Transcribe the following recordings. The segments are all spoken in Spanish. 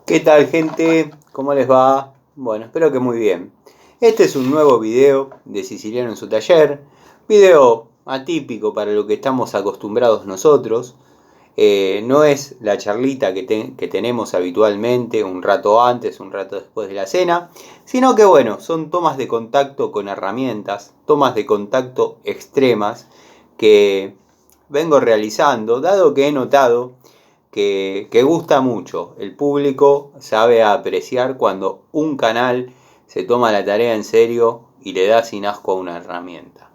¿Qué tal, gente? ¿Cómo les va? Bueno, espero que muy bien. Este es un nuevo video de Siciliano en su taller. Video atípico para lo que estamos acostumbrados nosotros. No es la charlita que tenemos habitualmente, un rato antes, un rato después de la cena, sino que bueno, son tomas de contacto con herramientas, tomas de contacto extremas que vengo realizando, dado que he notado que gusta mucho. El público sabe apreciar cuando un canal se toma la tarea en serio y le da sin asco a una herramienta.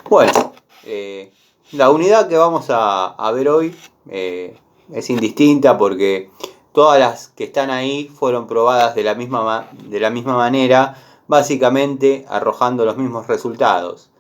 Bueno, la unidad que vamos a ver hoy es indistinta porque todas las que están ahí fueron probadas de la misma manera, básicamente arrojando los mismos resultados.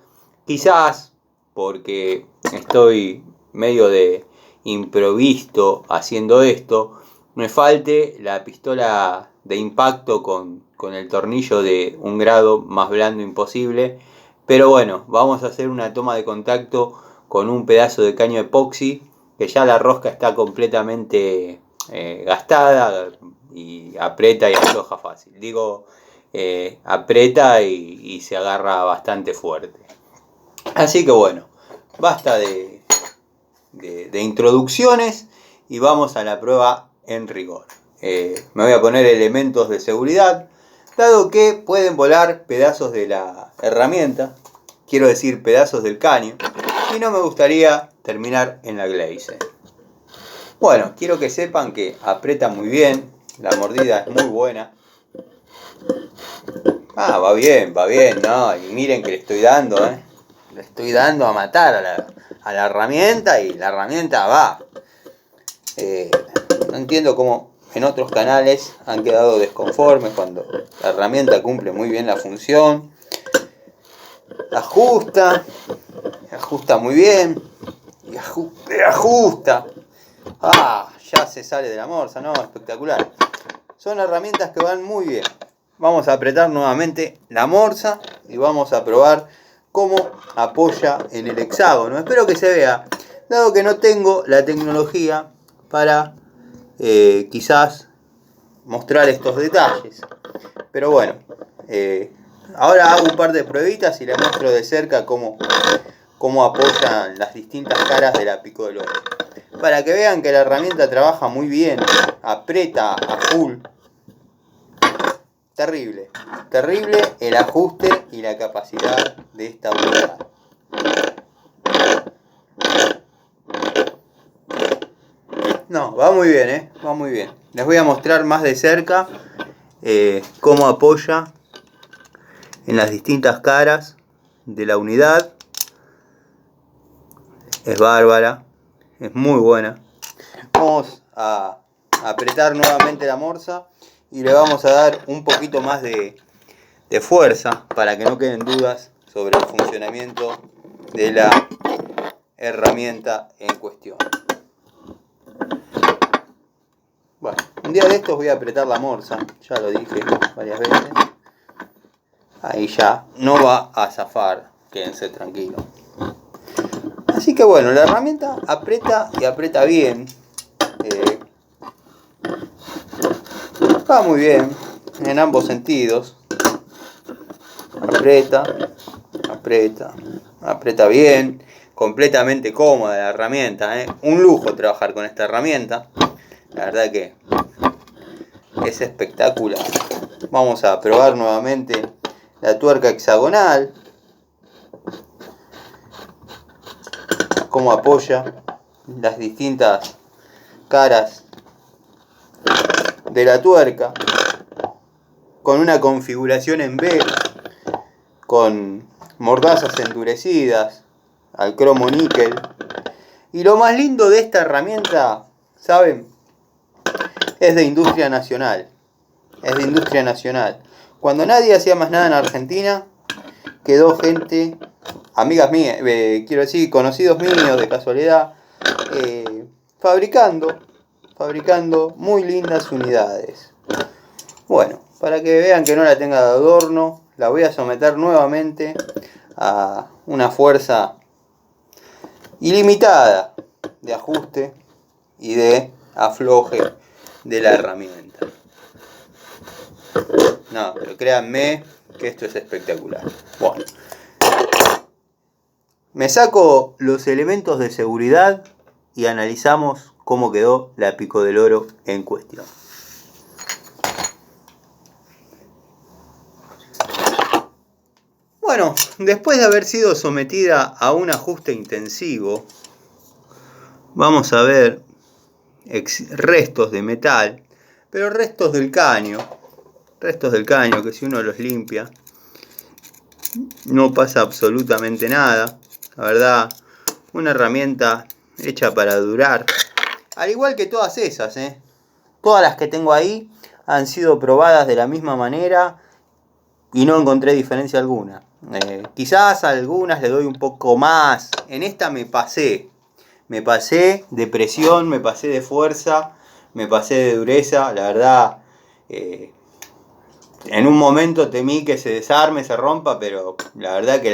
Quizás porque estoy medio de improvisto haciendo esto, me falte la pistola de impacto con el tornillo de un grado más blando imposible. Pero bueno, vamos a hacer una toma de contacto con un pedazo de caño epoxi, que ya la rosca está completamente gastada y aprieta y afloja fácil. Digo, aprieta y se agarra bastante fuerte. Así que bueno, basta de introducciones y vamos a la prueba en rigor. Me voy a poner elementos de seguridad, dado que pueden volar pedazos de la herramienta, quiero decir pedazos del caño, y no me gustaría terminar en la glaze. Bueno, quiero que sepan que aprieta muy bien, la mordida es muy buena. Va bien, ¿no? Y miren que le estoy dando, Le estoy dando a matar a la herramienta y la herramienta va. No entiendo cómo en otros canales han quedado desconformes cuando la herramienta cumple muy bien la función. Ajusta muy bien. Y ajusta. Ya se sale de la morsa, ¿no? Espectacular. Son herramientas que van muy bien. Vamos a apretar nuevamente la morsa y vamos a probar cómo apoya en el hexágono. Espero que se vea, dado que no tengo la tecnología para quizás mostrar estos detalles. Pero bueno, ahora hago un par de pruebitas y les muestro de cerca cómo apoyan las distintas caras de la pico del oro. Para que vean que la herramienta trabaja muy bien, aprieta a full. Terrible el ajuste y la capacidad de esta unidad. No, va muy bien, va muy bien. Les voy a mostrar más de cerca cómo apoya en las distintas caras de la unidad. Es bárbara, es muy buena. Vamos a apretar nuevamente la morsa y le vamos a dar un poquito más de fuerza para que no queden dudas sobre el funcionamiento de la herramienta en cuestión. Bueno, un día de estos voy a apretar la morsa, ya lo dije varias veces. Ahí ya no va a zafar, quédense tranquilos. Así que bueno, la herramienta aprieta y aprieta bien. Va muy bien en ambos sentidos. Aprieta bien, completamente cómoda la herramienta, un lujo trabajar con esta herramienta, la verdad que es espectacular. Vamos a probar nuevamente la tuerca hexagonal, cómo apoya las distintas caras de la tuerca, con una configuración en B, con mordazas endurecidas al cromo níquel. Y lo más lindo de esta herramienta, ¿saben? Es de industria nacional. Cuando nadie hacía más nada en Argentina, quedó gente, amigas mías, quiero decir, conocidos míos de casualidad, fabricando muy lindas unidades. Bueno, para que vean que no la tenga de adorno, la voy a someter nuevamente a una fuerza ilimitada de ajuste y de afloje de la herramienta. No, pero créanme que esto es espectacular. Bueno, me saco los elementos de seguridad y analizamos cómo quedó la Pico del Oro en cuestión. Bueno, después de haber sido sometida a un ajuste intensivo, vamos a ver restos de metal, pero restos del caño que si uno los limpia no pasa absolutamente nada. La verdad, una herramienta hecha para durar, al igual que todas esas, todas las que tengo ahí han sido probadas de la misma manera y no encontré diferencia alguna. Quizás a algunas le doy un poco más. En esta me pasé de presión, me pasé de fuerza, me pasé de dureza. La verdad, en un momento temí que se desarme, se rompa, pero la verdad que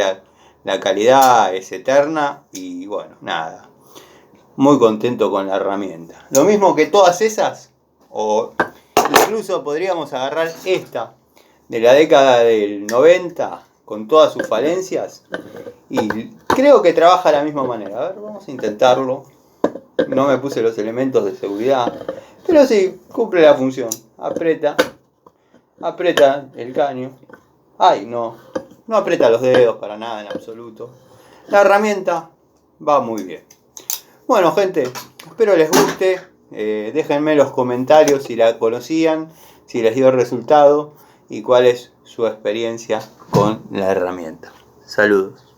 la calidad es eterna y bueno, nada. Muy contento con la herramienta. Lo mismo que todas esas, o incluso podríamos agarrar esta de la década del 90 con todas sus falencias y creo que trabaja de la misma manera. A ver, vamos a intentarlo. No me puse los elementos de seguridad, pero sí, cumple la función. Aprieta el caño. Ay, no aprieta los dedos para nada en absoluto. La herramienta va muy bien. Bueno, gente, espero les guste. Déjenme en los comentarios si la conocían, si les dio resultado y cuál es su experiencia con la herramienta. Saludos.